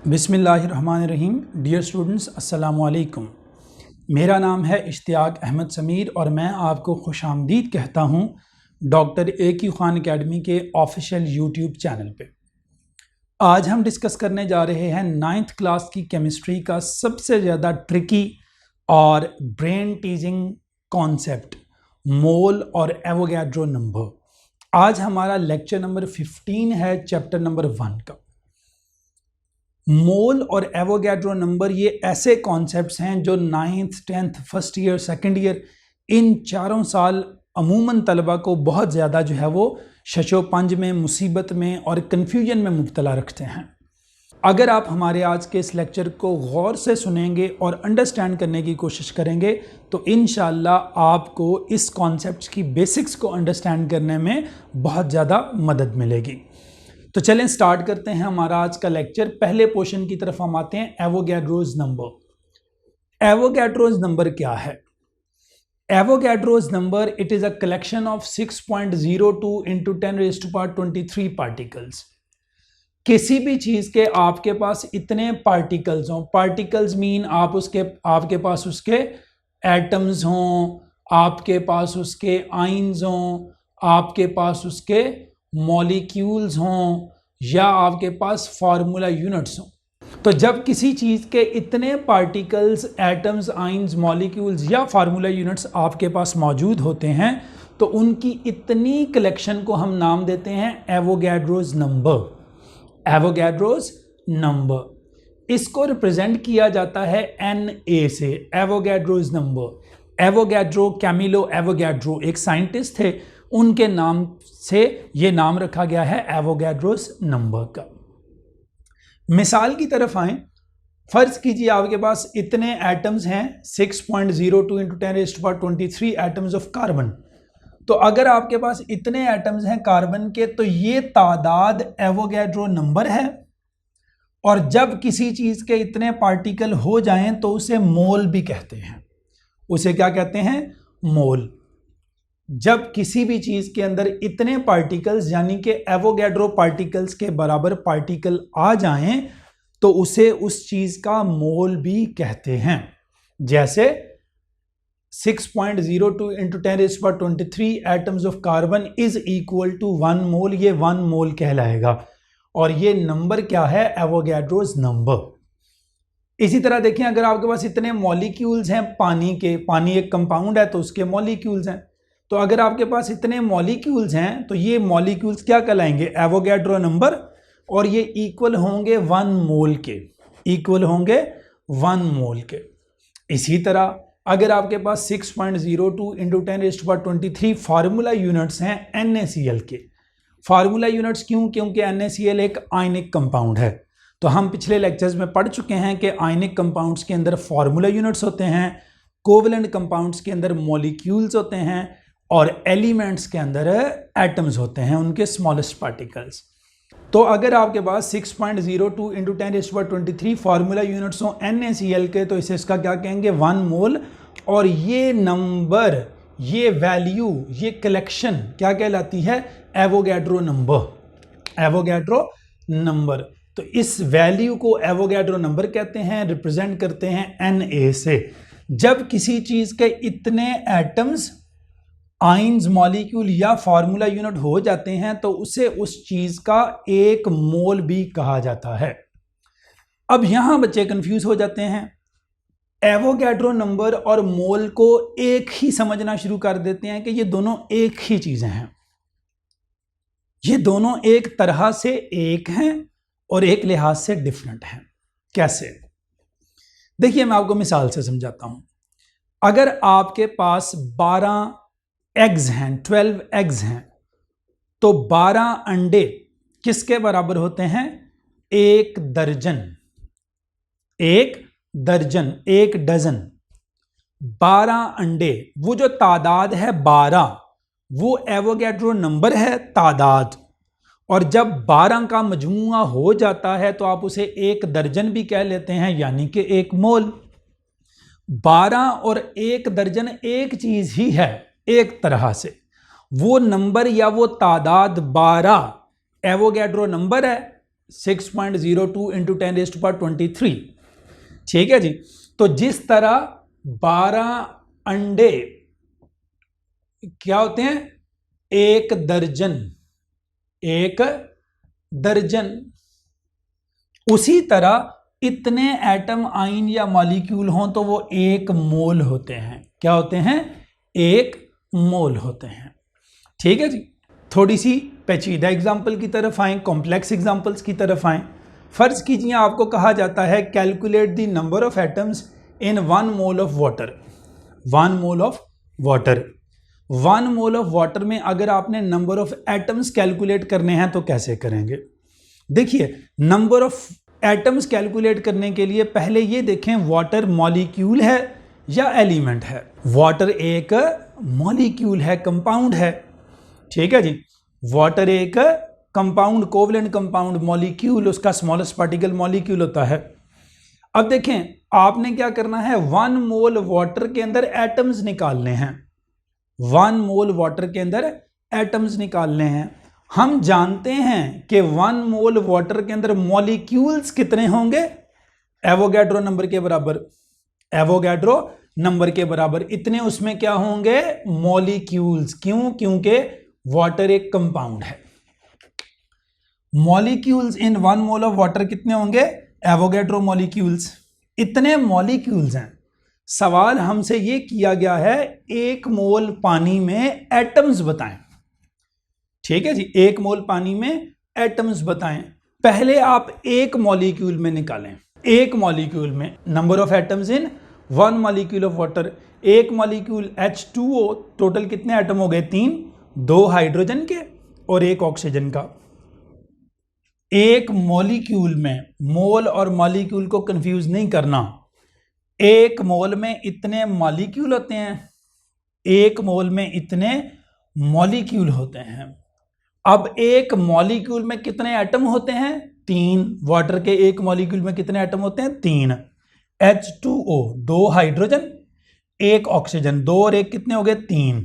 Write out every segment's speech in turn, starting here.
बिस्मिल्लाहिर्रहमानिर्रहीम। Dear students, अस्सलामु अलैकुम। मेरा नाम है इश्तियाक अहमद समीर और मैं आपको खुशामदीद कहता हूँ doctor A Q Khan academy के ऑफिशियल यूट्यूब चैनल पे। आज हम डिस्कस करने जा रहे हैं 9th क्लास की केमिस्ट्री का सबसे ज़्यादा ट्रिकी और ब्रेन टीजिंग कॉन्सेप्ट, मोल और एवोगैड्रो नंबर। आज हमारा लेक्चर नंबर 15 है चैप्टर नंबर 1 का। मोल और एवोगैड्रो नंबर ये ऐसे कॉन्सेप्ट्स हैं जो 9th 10th first year second year in चारों साल अमूमन तलबा को बहुत ज़्यादा जो है वो शशोपंज में, मुसीबत में और कन्फ्यूजन में मुब्तला रखते हैं। अगर आप हमारे आज के इस लेक्चर को गौर से सुनेंगे और अंडरस्टैंड करने की कोशिश करेंगे तो इंशाअल्लाह आपको इस कॉन्सेप्ट की बेसिक्स को अंडरस्टैंड करने में बहुत ज़्यादा मदद मिलेगी। तो चलें स्टार्ट करते हैं हमारा आज का लेक्चर। पहले पोर्शन की तरफ हम आते हैं, एवोगैड्रोज नंबर। एवोगैड्रोज नंबर क्या है? Avogadro's number it is a collection of 6.02 into 10⁻23 particles. किसी भी चीज के आपके पास इतने पार्टिकल्स हों, पार्टिकल्स मीन आपके पास उसके एटम्स हों, आपके पास उसके आइंस हों, आपके पास उसके मॉलिक्यूल्स हों या आपके पास फार्मूला यूनिट्स हों। तो जब किसी चीज़ के इतने पार्टिकल्स, एटम्स, आइंस, मॉलिक्यूल्स या फार्मूला यूनिट्स आपके पास मौजूद होते हैं तो उनकी इतनी कलेक्शन को हम नाम देते हैं एवोगैड्रोज नंबर। एवोगैड्रोज नंबर इसको रिप्रेजेंट किया जाता है Na से, Avogadro's number. Avogadro, Camillo Avogadro एक साइंटिस्ट थे, उनके नाम से ये नाम रखा गया है एवोगैड्रोस नंबर का। मिसाल की तरफ आएं, फर्ज कीजिए आपके पास इतने एटम्स हैं 6.02 into 10⁻23 एटम्स ऑफ कार्बन। तो अगर आपके पास इतने एटम्स हैं कार्बन के तो ये तादाद एवोगैड्रो नंबर है। और जब किसी चीज के इतने पार्टिकल हो जाएं तो उसे मोल भी कहते हैं। उसे क्या कहते हैं? मोल। जब किसी भी चीज के अंदर इतने पार्टिकल्स यानी कि एवोगैड्रो पार्टिकल्स के बराबर पार्टिकल आ जाएं तो उसे उस चीज का मोल भी कहते हैं। जैसे 6.02 into 10⁻23 atoms of carbon is equal to 1 mole, ये 1 मोल कहलाएगा और ये नंबर क्या है? Avogadro's number. इसी तरह देखें, अगर आपके पास इतने मॉलिक्यूल्स हैं पानी के, पानी एक कंपाउंड है तो उसके मॉलिक्यूल्स हैं, तो अगर आपके पास इतने मॉलिक्यूल्स हैं तो ये मॉलिक्यूल्स क्या कहलाएंगे? Avogadro number. और ये इक्वल होंगे 1 मोल के, इक्वल होंगे 1 मोल के। इसी तरह अगर आपके पास 6.02 into 10⁻23 फार्मूला यूनिट्स हैं NaCl के। फार्मूला यूनिट्स क्यों? क्योंकि NaCl एक आयनिक कंपाउंड है। तो हम पिछले लेक्चर्स में पढ़ चुके हैं कि आयनिक कंपाउंड्स के अंदर फार्मूला यूनिट्स होते हैं, कोवलेंट कंपाउंड्स के अंदर मॉलिक्यूल्स होते हैं और एलिमेंट्स के अंदर एटम्स होते हैं, उनके स्मॉलेस्ट पार्टिकल्स। तो अगर आपके पास 6.02 into 10⁻23 फार्मूला यूनिट्स हो NaCl के तो इसे इसका क्या कहेंगे? 1 मोल। और ये नंबर, ये वैल्यू, ये कलेक्शन क्या कहलाती है? Avogadro number. Avogadro number. तो इस वैल्यू को एवोगैड्रो नंबर कहते हैं, रिप्रेजेंट करते हैं Na से। जब किसी चीज के इतने एटम्स, आइंस, मॉलिक्यूल या फार्मूला यूनिट हो जाते हैं तो उसे उस चीज का एक मोल भी कहा जाता है। अब यहां बच्चे कंफ्यूज हो जाते हैं, एवोगैड्रो नंबर और मोल को एक ही समझना शुरू कर देते हैं कि ये दोनों एक ही चीजें हैं, ये दोनों एक तरह से एक हैं और एक लिहाज से डिफरेंट हैं। कैसे? देखिए मैं आपको मिसाल से समझाता हूं। अगर आपके पास 12 एग्स हैं, 12 एग्स हैं, तो 12 अंडे किसके बराबर होते हैं? 1 दर्जन। 1 दर्जन, 1 डजन। 12 अंडे, वो जो तादाद है 12, वो एवोगैड्रो नंबर है, तादाद। और जब 12 का मजमूआ हो जाता है तो आप उसे 1 दर्जन भी कह लेते हैं, यानी कि 1 मोल। 12 और 1 दर्जन एक चीज ही है, एक तरह से। वो नंबर या वो तादाद 12 एवोगैड्रो नंबर है 6.02 इंटू 10⁻23। ठीक है जी। तो जिस तरह 12 अंडे क्या होते हैं, एक दर्जन, उसी तरह इतने एटम आइन या मॉलिक्यूल हों तो वो 1 मोल होते हैं। क्या होते हैं? 1 मोल होते हैं। ठीक है जी। थोड़ी सी पेचीदा एग्जाम्पल की तरफ आएं, कॉम्प्लेक्स एग्जाम्पल्स की तरफ आएं। फर्ज कीजिए आपको कहा जाता है calculate the number of atoms in 1 mole of water. 1 mole of water, 1 mole of water में अगर आपने नंबर ऑफ एटम्स कैलकुलेट करने हैं तो कैसे करेंगे? देखिए, नंबर ऑफ एटम्स कैलकुलेट करने के लिए पहले ये देखें वाटर मॉलिक्यूल है या एलिमेंट है। वाटर एक मॉलिक्यूल है, कंपाउंड है। ठीक है जी। वाटर एक कंपाउंड, कोवलेंट कंपाउंड, मॉलिक्यूल उसका स्मॉलेस्ट पार्टिकल मॉलिक्यूल होता है। अब देखें, आपने क्या करना है, 1 मोल वाटर के अंदर एटम्स निकालने हैं। 1 मोल वाटर के अंदर एटम्स निकालने हैं। हम जानते हैं कि 1 मोल वाटर के अंदर मॉलिक्यूल्स कितने होंगे? एवोगैड्रो नंबर के बराबर। एवोगैड्रो नंबर के बराबर इतने उसमें क्या होंगे? मॉलिक्यूल्स। क्यों? क्योंकि वाटर एक कंपाउंड है। Molecules in 1 mole of water कितने होंगे? Avogadro molecules. इतने मॉलिक्यूल्स हैं। सवाल हमसे ये किया गया है 1 मोल पानी में एटम्स बताएं। ठीक है जी। 1 मोल पानी में एटम्स बताएं। पहले आप 1 मॉलिक्यूल में निकालें। 1 मॉलिक्यूल में number of atoms in 1 molecule of water. 1 molecule H2O, total कितने एटम हो गए? 3, 2 हाइड्रोजन के और 1 ऑक्सीजन का। 1 मॉलिक्यूल में, मोल और मॉलिक्यूल को कंफ्यूज नहीं करना। 1 मोल में इतने मॉलिक्यूल होते हैं। 1 मोल में इतने मॉलिक्यूल होते हैं। अब 1 मॉलिक्यूल में कितने एटम होते हैं? 3। वाटर के 1 मॉलिक्यूल में कितने एटम होते हैं? 3। H2O, 2 हाइड्रोजन, 1 ऑक्सीजन, 2 और 1 कितने हो गए? 3।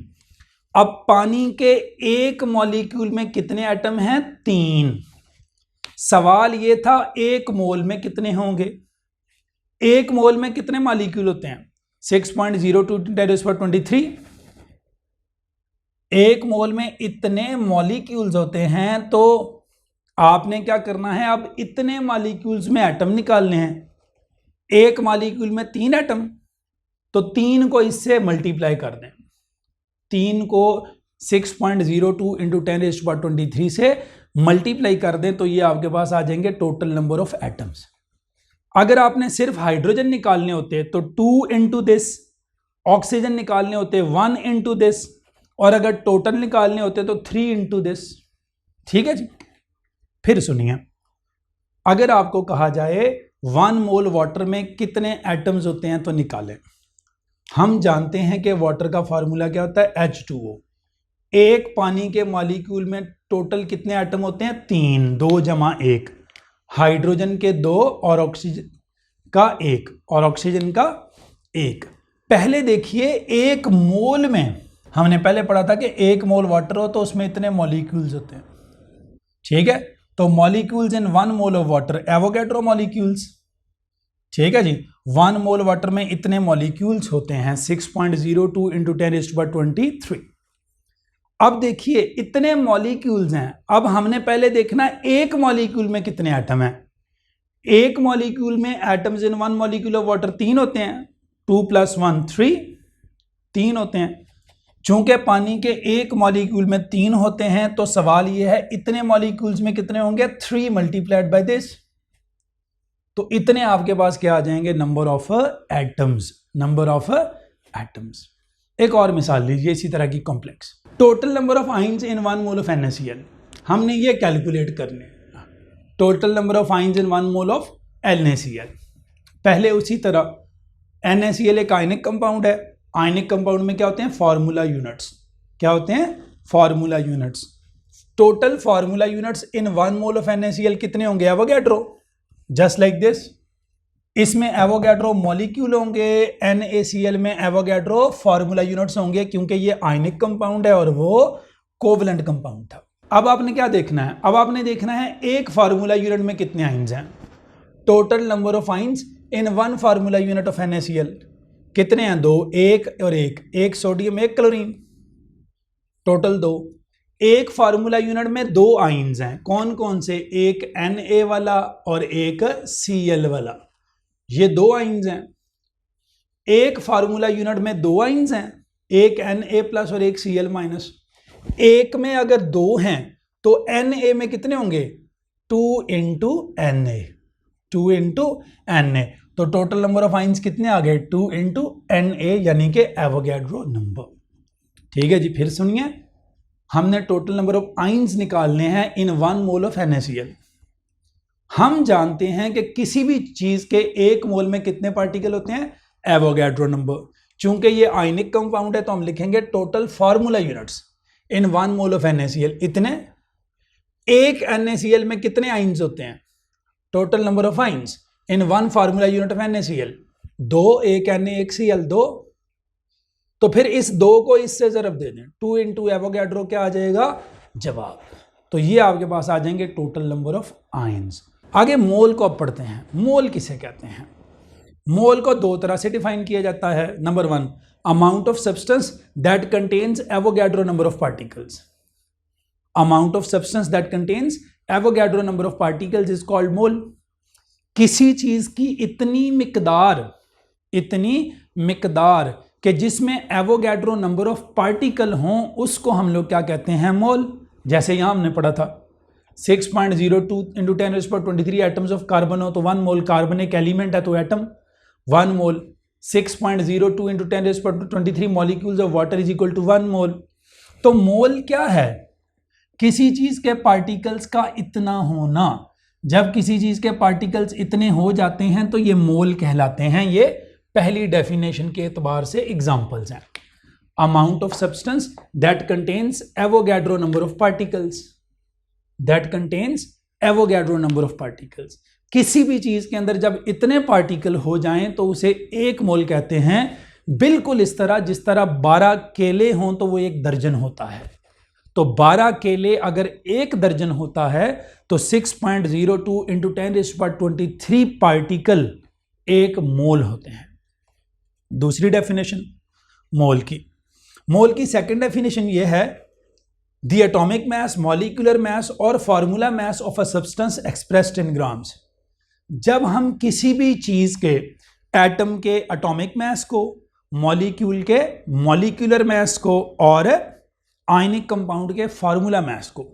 अब पानी के 1 मॉलिक्यूल में कितने एटम हैं? 3। सवाल ये था 1 मोल में कितने होंगे? 1 मोल में कितने मॉलिक्यूल होते हैं? 6.02 × 10⁻23। 1 मोल में इतने मॉलिक्यूल्स होते हैं तो आपने क्या करना है, अब इतने मॉलिक्यूल्स में एटम निकालने हैं। 1 मॉलिक्यूल में 3 एटम, तो 3 को इससे मल्टीप्लाई कर दें। 3 को 6.02 × 10⁻23 से मल्टीप्लाई कर दें तो ये आपके पास आ जाएंगे टोटल नंबर ऑफ एटम्स। अगर आपने सिर्फ हाइड्रोजन निकालने होते तो 2 × दिस, ऑक्सीजन निकालने होते 1 × दिस, और अगर टोटल निकालने होते तो 3 × दिस। ठीक है जी। फिर सुनिए, अगर आपको कहा जाए 1 मोल वाटर में कितने एटम्स होते हैं तो निकालें। हम जानते हैं कि वाटर का फार्मूला क्या होता है? H2O। 1 पानी के मॉलिक्यूल में टोटल कितने एटम होते हैं? 3, 2 + 1। हाइड्रोजन के 2 और ऑक्सीजन का 1 और ऑक्सीजन का 1। पहले देखिए 1 मोल में, हमने पहले पढ़ा था कि 1 मोल वाटर हो तो उसमें इतने मॉलिक्यूल्स होते हैं। ठीक है। तो molecules in 1 mole of water, Avogadro molecules. ठीक है जी। 1 मोल वाटर में इतने मॉलिक्यूल्स होते हैं 6.02 × 10⁻23। अब देखिए इतने मॉलिक्यूल्स हैं। अब हमने पहले देखना 1 मॉलिक्यूल में कितने एटम हैं। 1 मॉलिक्यूल में atoms in 1 molecule of water 3 होते हैं। 2 + 1 3, 3 होते हैं। चूंकि पानी के 1 मॉलिक्यूल में 3 होते हैं तो सवाल यह है इतने मॉलिक्यूल्स में कितने होंगे? 3 × दिस। तो इतने आपके पास क्या आ जाएंगे? Number of atoms. Number of atoms. एक और मिसाल लीजिए इसी तरह की complex. Total number of ions in 1 mole of NaCl, हमने ये कैलकुलेट करने। Total number of ions in 1 mole of NaCl। पहले उसी तरह NaCl एक आयनिक कंपाउंड है। आयनिक कंपाउंड में क्या होते हैं? Formula units. क्या होते हैं? Formula units. Total formula units in 1 mole of NaCl कितने होंगे? एवोगैड्रो। Just like this. इसमें एवोगैड्रो मॉलिक्यूल होंगे, NaCl में एवोगैड्रो फार्मूला यूनिट्स होंगे, क्योंकि ये आयनिक कंपाउंड है और वो कोवलेंट कंपाउंड था। अब आपने क्या देखना है, अब आपने देखना है एक फार्मूला यूनिट में कितने आइंस हैं, total number of ions in one formula unit of NaCl कितने हैं, 2, एक और एक सोडियम एक क्लोरीन, टोटल 2। एक फार्मूला यूनिट में 2 आइंस हैं, कौन कौन से, एक Na वाला और एक Cl वाला, ये 2 आइंस हैं। एक फार्मूला यूनिट में 2 आइंस हैं, एक Na प्लस और एक Cl माइनस। एक में अगर 2 हैं तो Na में कितने होंगे, 2 इंटू Na, 2 इंटू Na, तो टोटल नंबर ऑफ आइंस कितने आ गए, 2 इंटू Na, यानी कि एवोगैड्रो नंबर। ठीक है जी, फिर सुनिए, हमने टोटल नंबर ऑफ आइंस निकालने हैं इन 1 मोल ऑफ NaCl। हम जानते हैं कि किसी भी चीज के 1 मोल में कितने पार्टिकल होते हैं, एवोगैड्रो नंबर। चूंकि ये आयनिक कंपाउंड है तो हम लिखेंगे total formula units in 1 mole of NaCl इतने। एक NaCl में कितने आइंस होते हैं, total number of ions in 1 formula unit of NaCl 2, एक Na एक Cl 2, तो फिर इस 2 को इससे ज़रब दे दें, 2 इंटू एवोगैड्रो क्या आ जाएगा, जवाब। तो ये आपके पास आ जाएंगे टोटल नंबर ऑफ आयंस। आगे मोल को अब पढ़ते हैं। मोल किसे कहते हैं, मोल को 2 तरह से डिफाइन किया जाता है। Number 1, amount of substance that contains Avogadro number of particles. Amount of substance that contains Avogadro number of particles is called mole. किसी चीज की इतनी मिकदार कि जिसमें एवोगैड्रो नंबर ऑफ पार्टिकल हों, उसको हम लोग क्या कहते हैं, मोल। जैसे यहां हमने पढ़ा था 6.02 इंटू 10⁻23 एटम्स ऑफ कार्बन हो तो 1 मोल, कार्बन एक एलिमेंट है तो atom 1 mole. 6.02 into 10⁻23 molecules of water is equal to 1 mole. तो मोल क्या है, किसी चीज के पार्टिकल्स का इतना होना। जब किसी चीज के पार्टिकल्स इतने हो जाते हैं तो ये मोल कहलाते हैं। ये पहली डेफिनेशन के एतबार से एग्जांपल्स हैं। Amount of substance that contains Avogadro number of particles, that contains Avogadro number of particles. किसी भी चीज के अंदर जब इतने पार्टिकल हो जाएं तो उसे 1 मोल कहते हैं। बिल्कुल इस तरह जिस तरह 12 केले हों तो वो 1 दर्जन होता है। तो 12 केले अगर 1 दर्जन होता है तो 6.02 इंटू 10⁻23 पार्टिकल 1 मोल होते हैं। दूसरी डेफिनेशन मोल की सेकंड डेफिनेशन ये है, the atomic mass, molecular mass और formula mass of a substance expressed in grams. जब हम किसी भी चीज के एटम के एटॉमिक मास को, मॉलिक्यूल के मॉलिक्यूलर मास को और आयनिक कंपाउंड के फार्मूला मास को,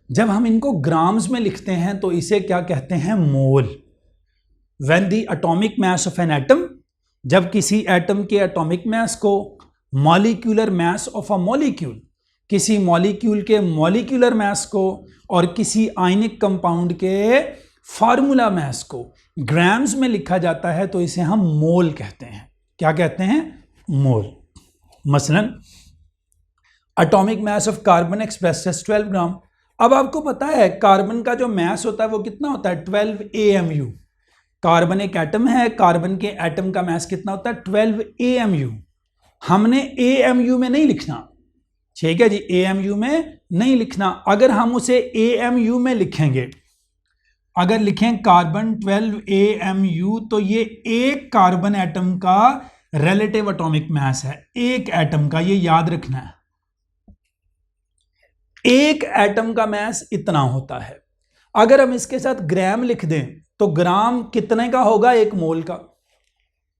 जब हम इनको ग्राम्स में लिखते हैं तो इसे क्या कहते हैं, mole. When the atomic mass of an atom, जब किसी एटम के एटॉमिक मास को, molecular mass of a molecule, किसी मॉलिक्यूल के मॉलिक्यूलर मास को और किसी आयनिक कंपाउंड के फार्मूला मास को ग्राम्स में लिखा जाता है तो इसे हम मोल कहते हैं। क्या कहते हैं, मोल। मसलन atomic mass of carbon expressed as 12 gram. अब आपको पता है कार्बन का जो मास होता है वो कितना होता है, 12 AMU। कार्बन एक एटम है, कार्बन के एटम का मास कितना होता है, 12 AMU। हमने AMU में नहीं लिखना, ठीक है जी, AMU में नहीं लिखना। अगर हम उसे AMU में लिखेंगे, अगर लिखें कार्बन 12 AMU तो ये एक कार्बन एटम का रिलेटिव एटॉमिक मास है, एक एटम का, ये याद रखना है। एक एटम का मास इतना होता है। अगर हम इसके साथ ग्राम लिख दें तो ग्राम कितने का होगा, 1 मोल का।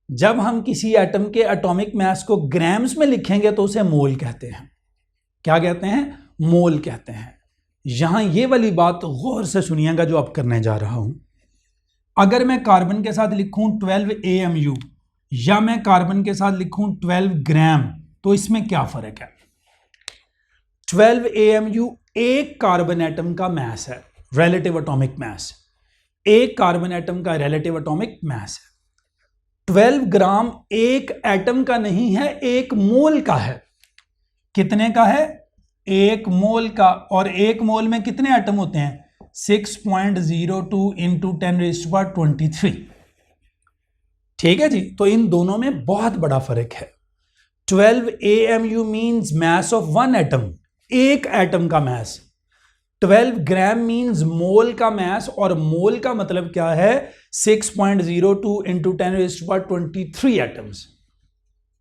जब हम किसी एटम के एटॉमिक मास को ग्राम्स में लिखेंगे तो उसे मोल कहते हैं। क्या कहते हैं, मोल कहते हैं। यहां ये वाली बात गौर से सुनिएगा जो अब करने जा रहा हूं। अगर मैं कार्बन के साथ लिखूं 12 AMU या मैं कार्बन के साथ लिखूं 12 ग्राम तो इसमें क्या फर्क है। 12 AMU एक कार्बन एटम का मास है, रिलेटिव एटॉमिक मास, एक कार्बन एटम का रिलेटिव एटॉमिक मास है। 12 ग्राम एक एटम का नहीं है, 1 मोल का है। कितने का है, 1 मोल का। और 1 मोल में कितने एटम होते हैं, 6.02 इंटू 10⁻23। ठीक है जी, तो इन दोनों में बहुत बड़ा फर्क है। 12 AMU means mass of 1 atom, एक एटम का मास। 12 ग्राम मीन्स मोल का मास, और मोल का मतलब क्या है 6.02 इंटू 10⁻23 एटम्स,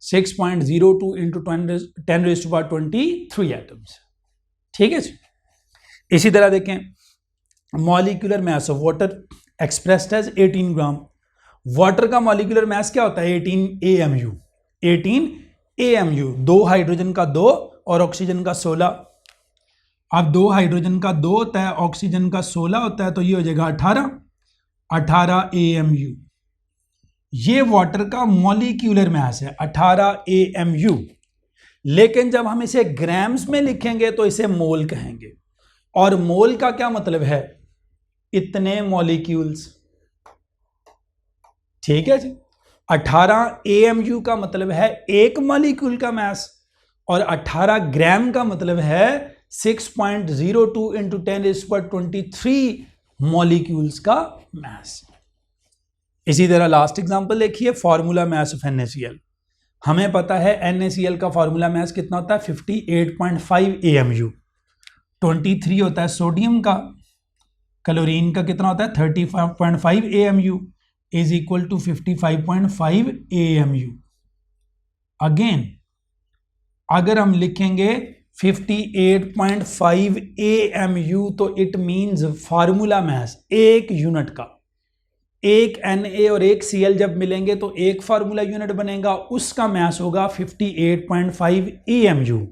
6.02 इंटू 10⁻23 एटम्स। ठीक है जी। इसी तरह देखें molecular mass of water expressed as 18 gram. Water का मॉलिक्यूलर मास क्या होता है 18 AMU, 18 AMU। 2 हाइड्रोजन का 2 और ऑक्सीजन का 16। अब 2 हाइड्रोजन का 2 होता है, ऑक्सीजन का 16 होता है, तो ये हो जाएगा 18 AMU। ये वाटर का मॉलिक्यूलर मास है 18 AMU। लेकिन जब हम इसे ग्राम्स में लिखेंगे तो इसे मोल कहेंगे, और मोल का क्या मतलब है इतने मॉलिक्यूल्स। ठीक है जी। 18 AMU का मतलब है एक मॉलिक्यूल का मास, और 18 ग्राम का मतलब है 6.02 इंटू 10⁻23 मॉलिक्यूल्स का मास। इसी तरह लास्ट एग्जांपल देखिए, फॉर्मूला मास ऑफ NaCl। हमें पता है NaCl का फॉर्मूला मास कितना होता है 58.5 AMU। 23 होता है सोडियम का, क्लोरीन का कितना होता है 35.5 AMU is equal to 55.5 AMU। Again अगर हम लिखेंगे 58.5 AMU तो इट मींस फार्मूला मास एक यूनिट का, एक Na और एक Cl जब मिलेंगे तो एक फार्मूला यूनिट बनेगा, उसका मास होगा 58.5 AMU।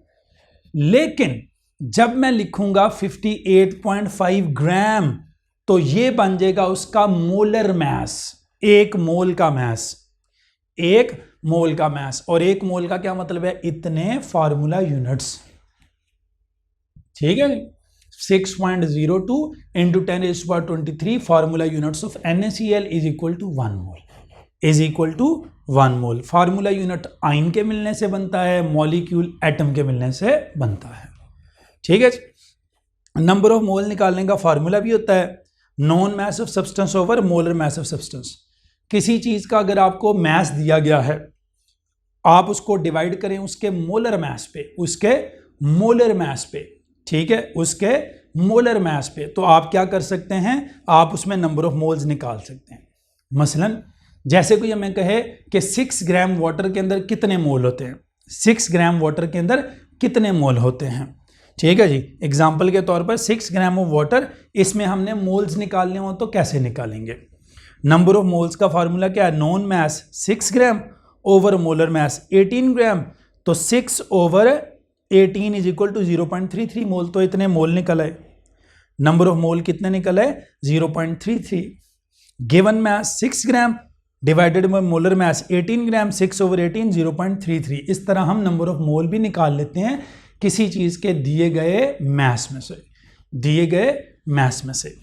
लेकिन जब मैं लिखूंगा 58.5 ग्राम तो ये बन जाएगा उसका मोलर मास, एक मोल का मास, एक मोल का मास। और एक मोल का क्या मतलब है इतने फार्मूला यूनिट्स। ठीक है, 6.02 into 10⁻23 formula units of NaCl is equal to 1 mole, is equal to 1 mole. Formula unit ion के मिलने से बनता है, मॉलिक्यूल एटम के मिलने से बनता है। ठीक है। नंबर ऑफ मोल निकालने का फार्मूला भी होता है non mass of substance over molar mass of substance. किसी चीज का अगर आपको मास दिया गया है, आप उसको डिवाइड करें उसके मोलर मास पे, उसके मोलर मास पे, ठीक है, उसके मोलर मास पे, तो आप क्या कर सकते हैं, आप उसमें नंबर ऑफ मोल्स निकाल सकते हैं। मसलन जैसे कोई हमें कहे कि 6 ग्राम वाटर के अंदर कितने मोल होते हैं, 6 ग्राम वाटर के अंदर कितने मोल होते हैं। ठीक है जी। एग्जाम्पल के तौर पर 6 ग्राम ऑफ वाटर, इसमें हमने मोल्स निकालने हो तो कैसे निकालेंगे। नंबर ऑफ मोल्स का फार्मूला क्या है, नॉन मास 6 ग्राम ओवर मोलर मास 18 ग्राम, तो 6 ओवर 18 इज इक्वल टू 0.33 मोल, तो इतने मोल निकल आए। नंबर ऑफ मोल कितने निकल आए 0.33। Given mass 6 gram divided by molar mass 18 gram, 6 over 18 0.33। इस तरह हम नंबर ऑफ मोल भी निकाल लेते हैं किसी चीज के दिए गए मास में से, दिए गए मास में से।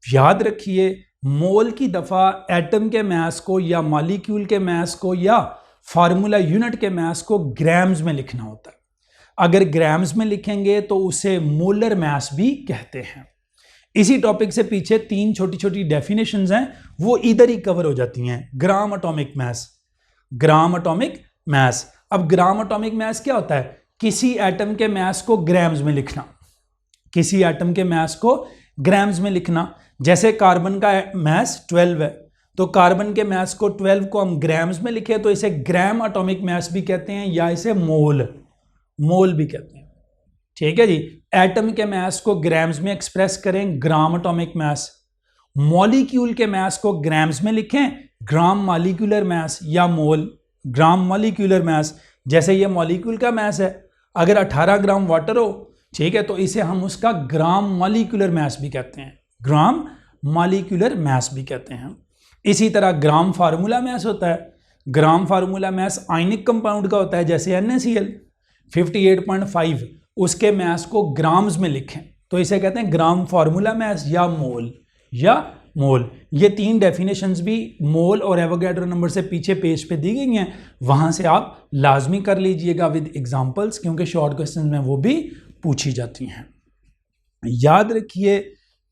याद रखिए मोल की दफा एटम के मास को या मॉलिक्यूल के मास को या फार्मूला यूनिट के मास को ग्राम्स में लिखना होता है। अगर ग्राम्स में लिखेंगे तो उसे मोलर मास भी कहते हैं। इसी टॉपिक से पीछे 3 छोटी छोटी डेफिनेशंस हैं, वो इधर ही कवर हो जाती हैं। Gram atomic mass, gram atomic mass. अब ग्राम एटॉमिक मास क्या होता है, किसी एटम के मास को ग्राम्स में लिखना, किसी एटम के मास को ग्राम्स में लिखना। जैसे कार्बन का मास 12 है, तो कार्बन के मास को 12 को हम ग्राम्स में लिखे तो इसे ग्राम एटॉमिक मास भी कहते हैं, या इसे मोल, मोल भी कहते हैं। ठीक है जी। एटम के मास को ग्राम्स में एक्सप्रेस करें, ग्राम एटॉमिक मास। मॉलिक्यूल के मास को ग्राम्स में लिखें, ग्राम मॉलिक्यूलर मास या मोल, ग्राम मॉलिक्यूलर मास। जैसे ये मॉलिक्यूल का मास है, अगर 18 ग्राम वाटर हो, ठीक है, तो इसे हम उसका ग्राम मॉलिक्यूलर मास भी कहते हैं, ग्राम मॉलिक्यूलर मास भी कहते हैं। इसी तरह ग्राम फार्मूला मास होता है। ग्राम फार्मूला मास आयनिक कंपाउंड का होता है, जैसे NaCl 58.5, उसके मास को ग्राम्स में लिखें तो इसे कहते हैं ग्राम फार्मूला मास या मोल, या मोल। ये 3 डेफिनेशंस भी मोल और एवोगैड्रो नंबर से पीछे पेज पे दी गई हैं, वहां से आप लाजमी कर लीजिएगा विद एग्जांपल्स, क्योंकि शॉर्ट क्वेश्चन में वो भी पूछी जाती हैं। याद रखिए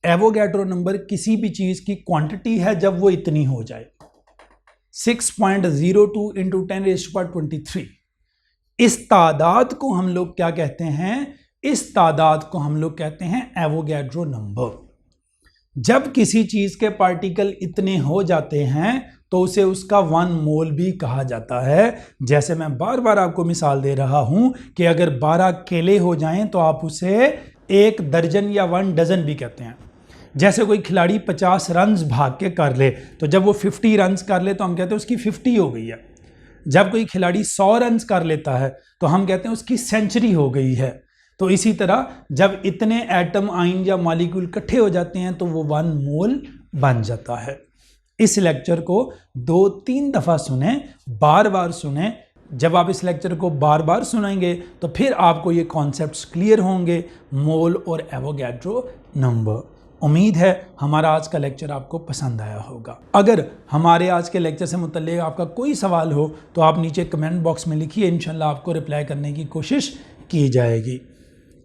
एवोगैड्रो नंबर किसी भी चीज की क्वांटिटी है जब वो इतनी हो जाए, 6.02 इंटू 10⁻23। इस तादाद को हम लोग क्या कहते हैं, इस तादाद को हम लोग कहते हैं एवोगैड्रो नंबर। जब किसी चीज के पार्टिकल इतने हो जाते हैं तो उसे उसका 1 मोल भी कहा जाता है। जैसे मैं बार बार आपको मिसाल दे रहा हूं कि अगर 12 केले हो जाएं तो आप उसे 1 दर्जन या 1 डजन भी कहते हैं। जैसे कोई खिलाड़ी 50 रन्स भाग के कर ले तो जब वो 50 रन्स कर ले तो हम कहते हैं उसकी 50 हो गई है। जब कोई खिलाड़ी 100 रन्स कर लेता है तो हम कहते हैं उसकी सेंचुरी हो गई है। तो इसी तरह जब इतने एटम, आयन या मॉलिक्यूल इकट्ठे हो जाते हैं तो वो 1 मोल बन जाता है। इस लेक्चर को 2-3 दफ़ा सुने, बार बार सुने। जब आप इस लेक्चर को बार बार सुनेंगे तो फिर आपको ये कॉन्सेप्ट्स क्लियर होंगे, मोल और एवोगैड्रो नंबर। उम्मीद है हमारा आज का लेक्चर आपको पसंद आया होगा। अगर हमारे आज के लेक्चर से मुतल्लिक़ आपका कोई सवाल हो तो आप नीचे कमेंट बॉक्स में लिखिए, इंशाल्लाह आपको रिप्लाई करने की कोशिश की जाएगी।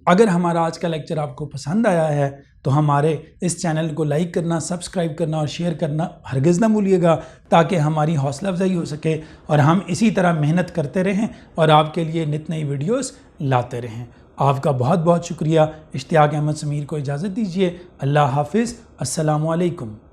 अगर हमारा आज का लेक्चर आपको पसंद आया है तो हमारे इस चैनल को लाइक करना, सब्सक्राइब करना और शेयर करना हरगिज़ ना भूलिएगा, ताकि हमारी हौसला अफजाई हो सके और हम इसी तरह मेहनत करते रहें और आपके लिए नित नई वीडियोस लाते रहें। आपका बहुत बहुत शुक्रिया। इश्तियाक अहमद समीर को इजाज़त दीजिए। अल्लाह हाफिज़। अस्सलामु अलैकुम।